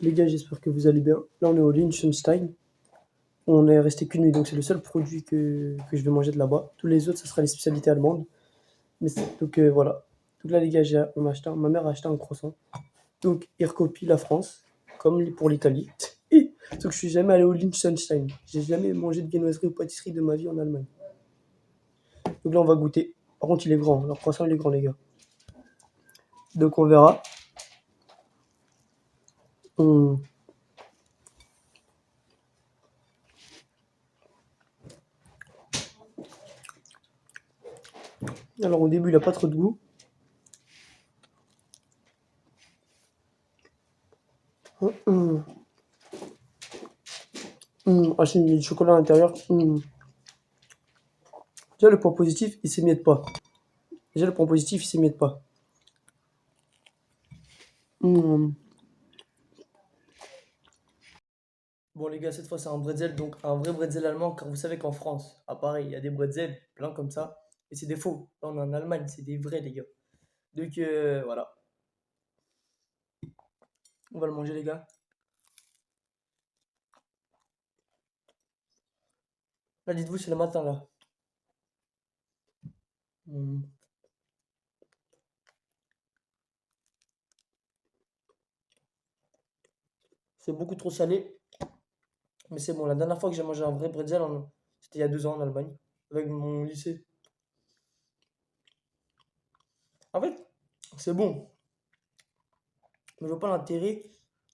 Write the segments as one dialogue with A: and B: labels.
A: Les gars, j'espère que vous allez bien. Là, on est au Liechtenstein. On est resté qu'une nuit, donc c'est le seul produit que je vais manger de là-bas. Tous les autres, ça sera les spécialités allemandes. Donc voilà. Donc là, les gars, ma mère a acheté un croissant. Donc, il recopie la France, comme pour l'Italie. Donc, je suis jamais allé au Liechtenstein. J'ai jamais mangé de viennoiserie ou pâtisserie de ma vie en Allemagne. Donc là, on va goûter. Par contre, il est grand. Leur croissant, il est grand, les gars. Donc, on verra. On- Alors, au début, il a pas trop de goût. Ah, si, il y a du chocolat à l'intérieur. Déjà, le point positif, il s'émiette pas. Déjà, le point positif, il s'émiette pas. Mmh. Bon, les gars, cette fois, c'est un bretzel, donc un vrai bretzel allemand, car vous savez qu'en France, à Paris, il y a des bretzels plein comme ça, et c'est des faux. Là, on est en Allemagne, c'est des vrais, les gars. Donc, voilà. On va le manger, les gars. Là, dites-vous, c'est le matin, là. Mmh. C'est beaucoup trop salé, mais c'est bon. La dernière fois que j'ai mangé un vrai bretzel, c'était il y a 2 ans en Allemagne, avec mon lycée. En fait, c'est bon, mais je vois pas l'intérêt.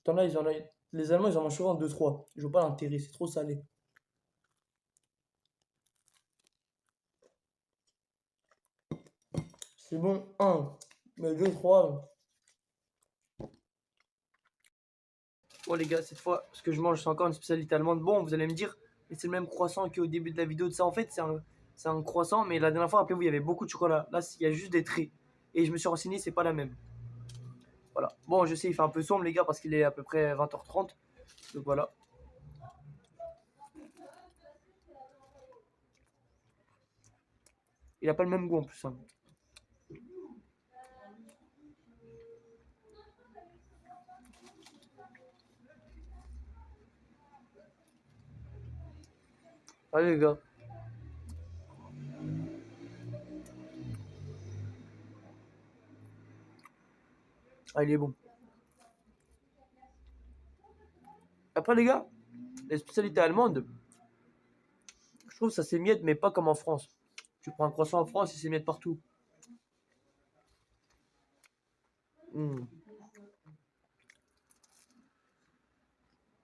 A: T'en as, les Allemands, ils en mangent souvent deux trois. Je vois pas l'intérêt, c'est trop salé. C'est bon, un, mais deux, trois. Bon, les gars, cette fois, ce que je mange, c'est encore une spécialité allemande. Bon, vous allez me dire, mais c'est le même croissant qu'au début de la vidéo de ça. En fait, c'est un croissant, mais la dernière fois, rappelez-vous, il y avait beaucoup de chocolat. Là, il y a juste des traits. Et je me suis renseigné, c'est pas la même. Voilà. Bon, je sais, il fait un peu sombre, les gars, parce qu'il est à peu près 20h30. Donc voilà. Il a pas le même goût en plus, hein. Allez, les gars. Ah, il est bon. Après, les gars, les spécialités allemandes, je trouve que ça s'émiette, mais pas comme en France. Tu prends un croissant en France, il s'émiette partout. Mm.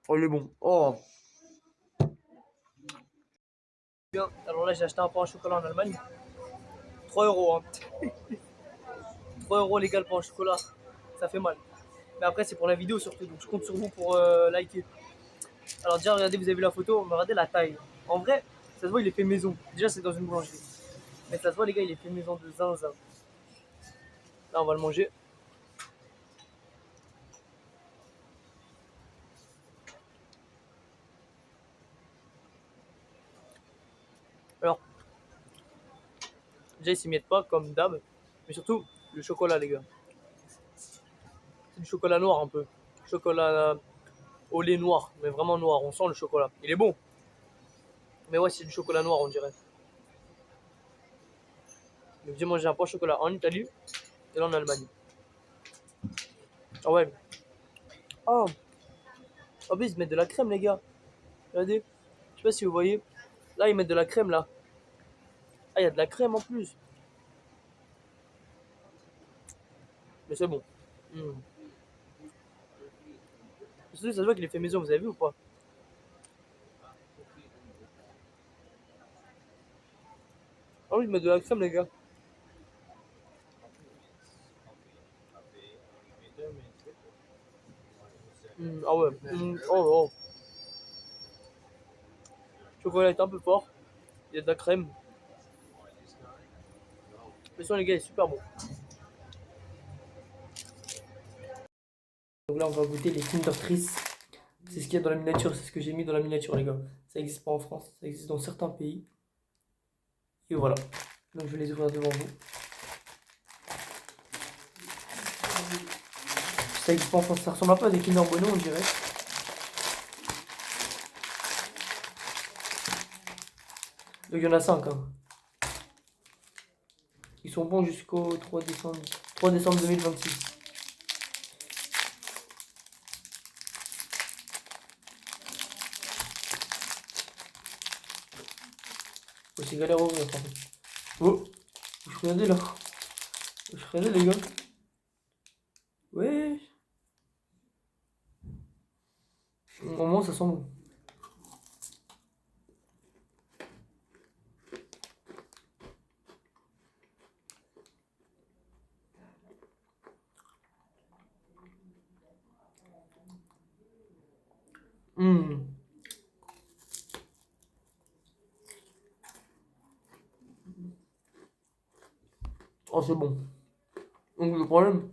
A: Oh, il est bon. Oh. Bien. Alors là, j'ai acheté un pain au chocolat en Allemagne. 3 euros, hein. 3 euros les gars, le pain au chocolat. Ça fait mal. Mais après, c'est pour la vidéo surtout. Donc je compte sur vous pour liker. Alors déjà, regardez, vous avez vu la photo. Regardez la taille. En vrai, ça se voit, il est fait maison. Déjà, c'est dans une boulangerie. Mais ça se voit, les gars, il est fait maison de zinzin. Là, on va le manger. Alors, déjà, il s'y mettent pas comme d'hab. Mais surtout, le chocolat, les gars. C'est du chocolat noir un peu. Chocolat au lait noir, mais vraiment noir. On sent le chocolat. Il est bon. Mais ouais, c'est du chocolat noir, on dirait. Donc j'ai mangé un pain au chocolat en Italie et là en Allemagne. Ah ouais. Oh, en plus, ils mettent de la crème, les gars. Regardez. Je sais pas si vous voyez. Là, ils mettent de la crème, là. Ah, il y a de la crème en plus. Mais c'est bon. Mm. Surtout, ça se voit qu'il est fait maison, vous avez vu ou pas? Ah oui, ils mettent de la crème, les gars. Ah ouais. Oh, oh. Le chocolat est un peu fort. Il y a de la crème. Mais sinon, les gars, il est super bon. Donc là, on va goûter les Kinder Tris. C'est ce qu'il y a dans la miniature, c'est ce que j'ai mis dans la miniature, les gars. Ça n'existe pas en France, ça existe dans certains pays. Et voilà. Donc je vais les ouvrir devant vous. Ça existe pas en France, ça ressemble un peu à des Kinder Bueno, on dirait. Donc il y en a 5, hein. Ils sont bons jusqu'au 3 décembre 2026. Oh, c'est galère à ouvrir par contre. Oh, je regardais là. Je regardais les gars. Ouais. Au moins ça sent bon. Hum. Oh c'est bon. Donc le problème,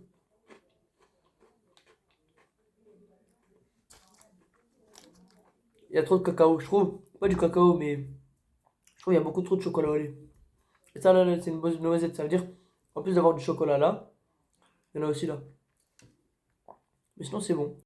A: il y a trop de cacao, je trouve. Pas du cacao, mais je trouve qu'il y a beaucoup trop de chocolat au lait. Et ça là, c'est une bonne noisette, ça veut dire, en plus d'avoir du chocolat là, il y en a aussi là. Mais sinon c'est bon.